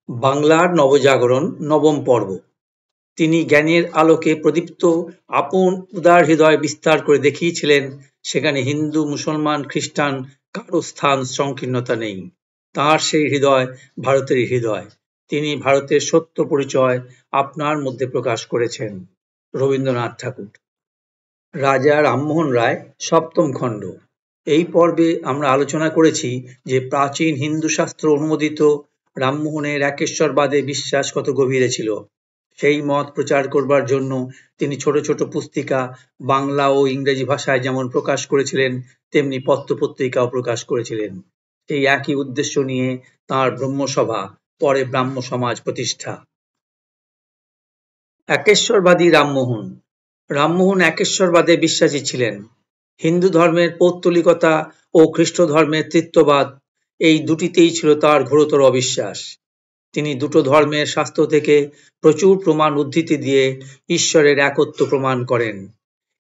বাংলার নবজাগরণ নবম পর্ব। তিনি জ্ঞানের আলোকে প্রদীপ্ত আপন উদার হৃদয় বিস্তার করে দেখিয়েছিলেন, সেখানে হিন্দু, মুসলমান, খ্রিস্টান কারো স্থান সংকীর্ণতা নেই। তাঁর সেই হৃদয় ভারতেরই হৃদয়। তিনি ভারতের সত্য পরিচয় আপনার মধ্যে প্রকাশ করেছেন। রবীন্দ্রনাথ ঠাকুর। রাজা রামমোহন রায়, সপ্তম খণ্ড। এই পর্বে আমরা আলোচনা করেছি যে প্রাচীন হিন্দু শাস্ত্র অনুমোদিত রামমোহনের একেশ্বরবাদে বিশ্বাস কত গভীরে ছিল। সেই মত প্রচার করবার জন্য তিনি ছোট ছোট পুস্তিকা বাংলা ও ইংরেজি ভাষায় যেমন প্রকাশ করেছিলেন, তেমনি পত্রপত্রিকাও প্রকাশ করেছিলেন। সেই একই উদ্দেশ্য নিয়ে তাঁর ব্রহ্মসভা, পরে ব্রাহ্ম সমাজ প্রতিষ্ঠা। একেশ্বরবাদী রামমোহন। রামমোহন একেশ্বরবাদে বিশ্বাসী ছিলেন। হিন্দু ধর্মের পৌত্তলিকতা ও খ্রিস্ট ধর্মের তৃত্ববাদ, এই দুটিতেই ছিল তার ঘোরতর অবিশ্বাস। তিনি দুটো ধর্মের শাস্ত্র থেকে প্রচুর প্রমাণ উদ্ধৃতি দিয়ে ঈশ্বরের একত্ব প্রমাণ করেন।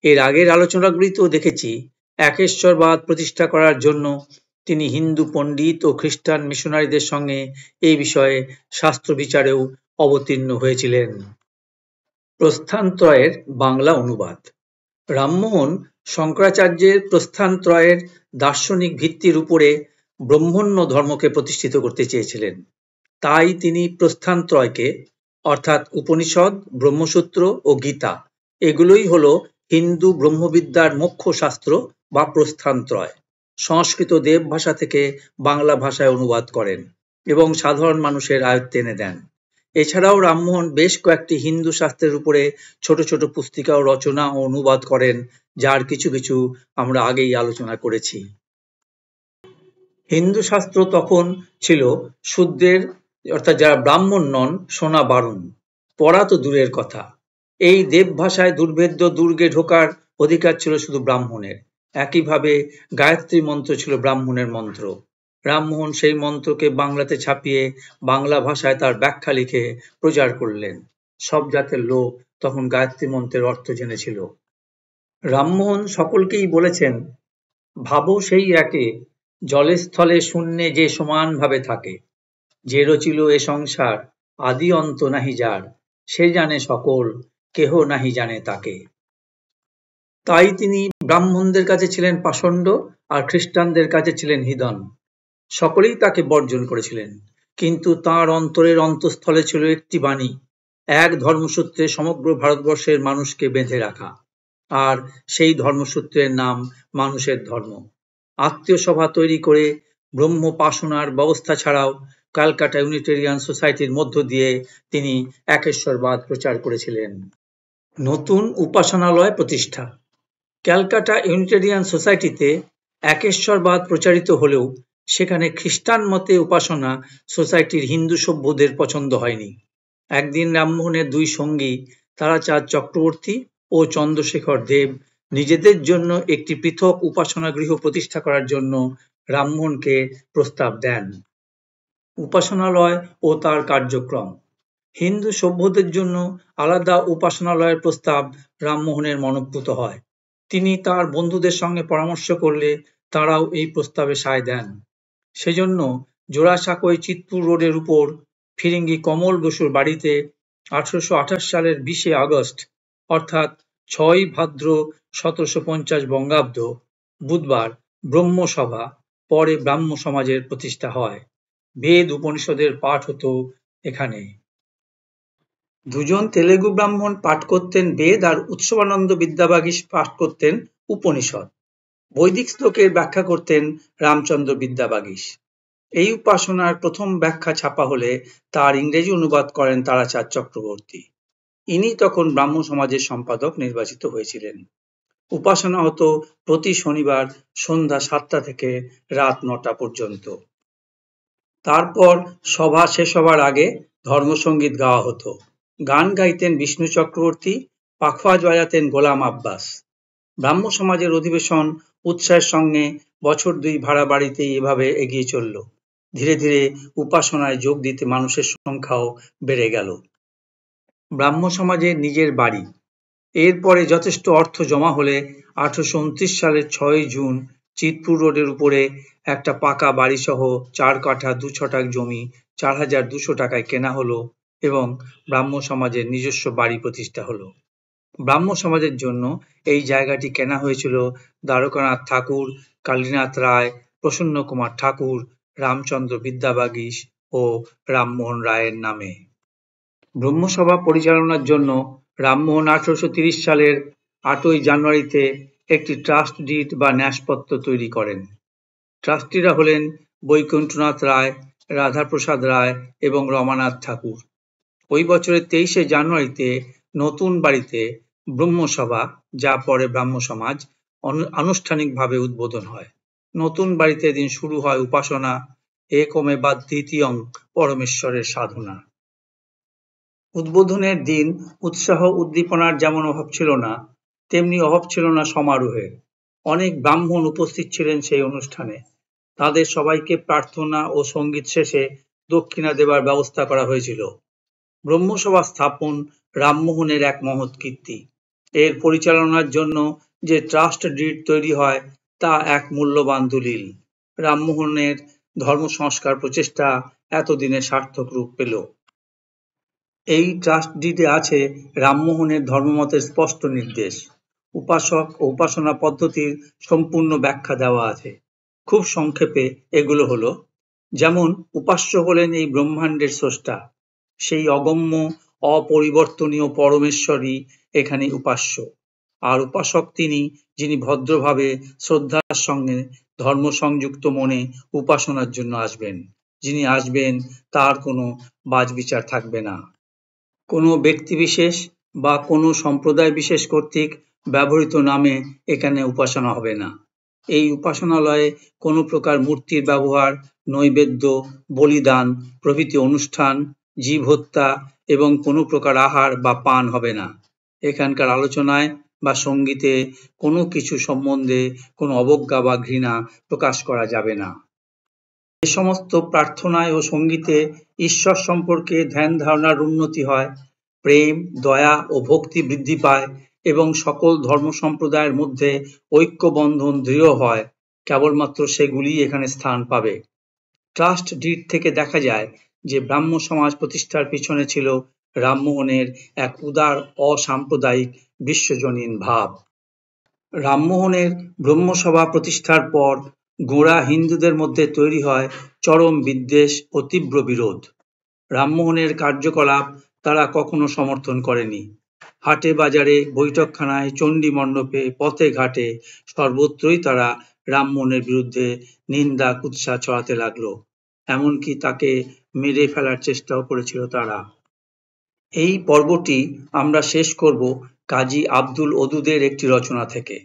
এর আগের আলোচনাগুলিতেও দেখেছি, একেশ্বরবাদ প্রতিষ্ঠা করার জন্য তিনি হিন্দু পণ্ডিত ও খ্রিস্টান মিশনারিদের সঙ্গে এই বিষয়ে শাস্ত্র বিচারেও অবতীর্ণ হয়েছিলেন। প্রস্থানত্রয়ের বাংলা অনুবাদ। রামমোহন শঙ্করাচার্যের প্রস্থানত্রয়ের দার্শনিক ভিত্তির উপরে ব্রহ্মণ্য ধর্মকে প্রতিষ্ঠিত করতে চেয়েছিলেন। তাই তিনি প্রস্থানত্রয়কে, অর্থাৎ উপনিষদ, ব্রহ্মসূত্র ও গীতা, এগুলোই হলো হিন্দু ব্রহ্মবিদ্যার মুখ্য শাস্ত্র বা প্রস্থানত্রয়, সংস্কৃত দেব ভাষা থেকে বাংলা ভাষায় অনুবাদ করেন এবং সাধারণ মানুষের আয়ত্তে এনে দেন। এছাড়াও রামমোহন বেশ কয়েকটি হিন্দু শাস্ত্রের উপরে ছোট ছোট পুস্তিকা ও রচনা ও অনুবাদ করেন, যার কিছু কিছু আমরা আগেই আলোচনা করেছি। হিন্দু শাস্ত্র তখন ছিল শূদ্রের, অর্থাৎ যারা ব্রাহ্মণ নন, শোনা বারণ, পড়া তো দূরের কথা। এই দেব ভাষায় দুর্ভেদ্য দুর্গে ঢোকার অধিকার ছিল শুধু ব্রাহ্মণের। একইভাবে গায়ত্রী মন্ত্র ছিল ব্রাহ্মণের মন্ত্র। রামমোহন সেই মন্ত্রকে বাংলাতে ছাপিয়ে বাংলা ভাষায় তার ব্যাখ্যা লিখে প্রচার করলেন। সব জাতের লোক তখন গায়ত্রী মন্ত্রের অর্থ জেনেছিল। রামমোহন সকলকেই বলেছেন, ভাবো সেই একে, জলে স্থলে শূন্যে যে সমানভাবে থাকে, যে রচিল এ সংসার, আদি অন্ত নাহি যার, সে জানে সকল, কেহ নাহি জানে তাকে। তাই তিনি ব্রাহ্মণদের কাছে ছিলেন পাষণ্ড, আর খ্রিস্টানদের কাছে ছিলেন হিদন। সকলেই তাকে বর্জন করেছিলেন, কিন্তু তাঁর অন্তরের অন্তঃস্থলে ছিল একটি বাণী, এক ধর্মসূত্রে সমগ্র ভারতবর্ষের মানুষকে বেঁধে রাখা। আর সেই ধর্মসূত্রের নাম মানুষের ধর্ম। আত্মীয় সভা তৈরি করে ব্রহ্মোপাসনার ব্যবস্থা ছাড়াও ক্যালকাটা ইউনিটেরিয়ান সোসাইটির মধ্য দিয়ে তিনি একেশ্বরবাদ প্রচার করেছিলেন। নতুন উপাসনালয় প্রতিষ্ঠা। ক্যালকাটা ইউনিটেরিয়ান সোসাইটিতে একেশ্বরবাদ প্রচারিত হলেও সেখানে খ্রিস্টান মতে উপাসনা সোসাইটির হিন্দু সভ্যদের পছন্দ হয়নি। একদিন রামমোহনের দুই সঙ্গী তারাচাঁদ চক্রবর্তী ও চন্দ্রশেখর দেব নিজেদের জন্য একটি পৃথক উপাসনা গৃহ প্রতিষ্ঠা করার জন্য রামমোহনকে প্রস্তাব দেন। উপাসনালয় ও তার কার্যক্রম। হিন্দু সভ্যদের জন্য আলাদা উপাসনালয়ের প্রস্তাব রামমোহনের মনোঃপুত হয়। তিনি তার বন্ধুদের সঙ্গে পরামর্শ করলে তারাও এই প্রস্তাবে সায় দেন। সেজন্য জোড়াসাঁকোয় চিৎপুর রোডের উপর ফিরিঙ্গি কমল বসুর বাড়িতে 1828 সালের 20 আগস্ট, অর্থাৎ 6 ভাদ্র 1750 বঙ্গাব্দ, বুধবার ব্রহ্মসভা, পরে ব্রাহ্ম সমাজের প্রতিষ্ঠা হয়। বেদ উপনিষদের পাঠ হতো এখানে। দুজন তেলেগু ব্রাহ্মণ পাঠ করতেন বেদ, আর উৎসবানন্দ বিদ্যাবাগীশ পাঠ করতেন উপনিষদ। বৈদিক শ্লোকের ব্যাখ্যা করতেন রামচন্দ্র বিদ্যাবাগীশ। এই উপাসনার প্রথম ব্যাখ্যা ছাপা হলে তার ইংরেজি অনুবাদ করেন তারাচাঁদ চক্রবর্তী। ইনি তখন ব্রাহ্ম সমাজের সম্পাদক নির্বাচিত হয়েছিলেন। উপাসনা হতো প্রতি শনিবার সন্ধ্যা 7টা থেকে রাত 9টা পর্যন্ত। তারপর সভা শেষ হবার আগে ধর্মসঙ্গীত গাওয়া হতো। গান গাইতেন বিষ্ণু চক্রবর্তী, পাখোয়াজ বাজাতেন গোলাম আব্বাস। ব্রাহ্ম সমাজের অধিবেশন উৎসাহের সঙ্গে বছর 2 ভাড়া বাড়িতেই এভাবে এগিয়ে চলল। ধীরে ধীরে উপাসনায় যোগ দিতে মানুষের সংখ্যাও বেড়ে গেল। ব্রাহ্ম সমাজের নিজের বাড়ি। এরপরে যথেষ্ট অর্থ জমা হলে 1829 সালের 6 জুন চিৎপুর রোডের উপরে একটা পাকা বাড়িসহ 4 কাঠা 2 ছটাক জমি 4200 টাকায় কেনা হলো এবং ব্রাহ্ম সমাজের নিজস্ব বাড়ি প্রতিষ্ঠা হলো। ব্রাহ্ম সমাজের জন্য এই জায়গাটি কেনা হয়েছিল দ্বারকানাথ ঠাকুর, কালীনাথ রায়, প্রসন্ন কুমার ঠাকুর, রামচন্দ্র বিদ্যাবাগীশ ও রামমোহন রায়ের নামে। ব্রহ্মসভা পরিচালনার জন্য রামমোহন 1830 সালের 8ই জানুয়ারিতে একটি ট্রাস্ট ডিড বা ন্যাসপত্র তৈরি করেন। ট্রাস্টিরা হলেন বৈকুণ্ঠনাথ রায়, রাধাপ্রসাদ রায় এবং রমানাথ ঠাকুর। ওই বছরের 23শে জানুয়ারিতে নতুন বাড়িতে ব্রহ্মসভা, যা পরে ব্রাহ্ম সমাজ, আনুষ্ঠানিকভাবে উদ্বোধন হয়। নতুন বাড়িতে এদিন শুরু হয় উপাসনা, একমে বা দ্বিতীয়ং পরমেশ্বরের সাধনা। উদ্বোধনের দিন উৎসাহ উদ্দীপনার যেমন অভাব ছিল না, তেমনি অভাব ছিল না সমারোহের। অনেক ব্রাহ্মণ উপস্থিত ছিলেন সেই অনুষ্ঠানে। তাদের সবাইকে প্রার্থনা ও সঙ্গীত শেষে দক্ষিণা দেবার ব্যবস্থা করা হয়েছিল। ব্রহ্মসভা স্থাপন রামমোহনের এক মহৎ কীর্তি। এর পরিচালনার জন্য যে ট্রাস্ট ডিড তৈরি হয় তা এক মূল্যবান দলিল। রামমোহনের ধর্ম সংস্কার প্রচেষ্টা এতদিনে সার্থক রূপ পেল। এই ট্রাস্ট ডিডে আছে রামমোহনের ধর্মমতের স্পষ্ট নির্দেশ। উপাসক ও উপাসনা পদ্ধতির সম্পূর্ণ ব্যাখ্যা দেওয়া আছে। খুব সংক্ষেপে এগুলো হলো: যেমন উপাস্য হলেন এই ব্রহ্মাণ্ডের স্রষ্টা, সেই অগম্য অপরিবর্তনীয় পরমেশ্বরই এখানে উপাস্য। আর উপাসক তিনি, যিনি ভদ্রভাবে শ্রদ্ধার সঙ্গে ধর্ম সংযুক্ত মনে উপাসনার জন্য আসবেন। যিনি আসবেন তার কোনো বাছবিচার থাকবে না। কোনো ব্যক্তিবিশেষ বা কোনো সম্প্রদায় বিশেষ কর্তৃক ব্যবহৃত নামে এখানে উপাসনা হবে না। এই উপাসনালয়ে কোনো প্রকার মূর্তির ব্যবহার, নৈবেদ্য, বলিদান প্রভৃতি অনুষ্ঠান, জীব হত্যা এবং কোনো প্রকার আহার বা পান হবে না। এখানকার আলোচনায় বা সঙ্গীতে কোনো কিছু সম্বন্ধে কোনো অবজ্ঞা বা ঘৃণা প্রকাশ করা যাবে না। যে সমস্ত প্রার্থনায় ও সঙ্গীতে ঈশ্বর সম্পর্কে ধ্যান ধারণার উন্নতি হয়, প্রেম, দয়া ও ভক্তি বৃদ্ধি পায় এবং সকল ধর্ম সম্প্রদায়ের মধ্যে ঐক্যবন্ধন দৃঢ় হয়, কেবলমাত্র সেগুলিই এখানে স্থান পাবে। ট্রাস্ট ডিড থেকে দেখা যায় যে ব্রাহ্ম সমাজ প্রতিষ্ঠার পিছনে ছিল রামমোহনের এক উদার অসাম্প্রদায়িক বিশ্বজনীন ভাব। রামমোহনের ব্রহ্মসভা প্রতিষ্ঠার পর গোঁড়া হিন্দুদের মধ্যে তৈরি হয় চরম বিদ্বেষ ও তীব্র বিরোধ। রামমোহনের কার্যকলাপ তারা কখনো সমর্থন করেনি। হাটে বাজারে, বৈঠকখানায়, চণ্ডী মণ্ডপে, পথে ঘাটে সর্বত্রই তারা রামমোহনের বিরুদ্ধে নিন্দা কুৎসা ছড়াতে লাগলো। এমনকি তাকে মেরে ফেলার চেষ্টাও করেছিল তারা। এই পর্বটি আমরা শেষ করব কাজী আব্দুল ওদুদের একটি রচনা থেকে।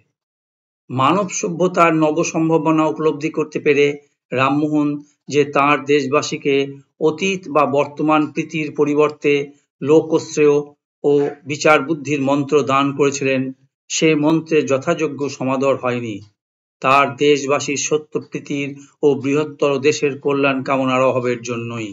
মানব সভ্যতার নবসম্ভাবনা উপলব্ধি করতে পেরে রামমোহন যে তাঁর দেশবাসীকে অতীত বা বর্তমান প্রীতির পরিবর্তে লোকশ্রেয় ও বিচার বুদ্ধির মন্ত্র দান করেছিলেন, সে মন্ত্রের যথাযোগ্য সমাদর হয়নি। তার দেশবাসীর সত্যপ্রীতির ও বৃহত্তর দেশের কল্যাণ কামনার অভাবের জন্যই।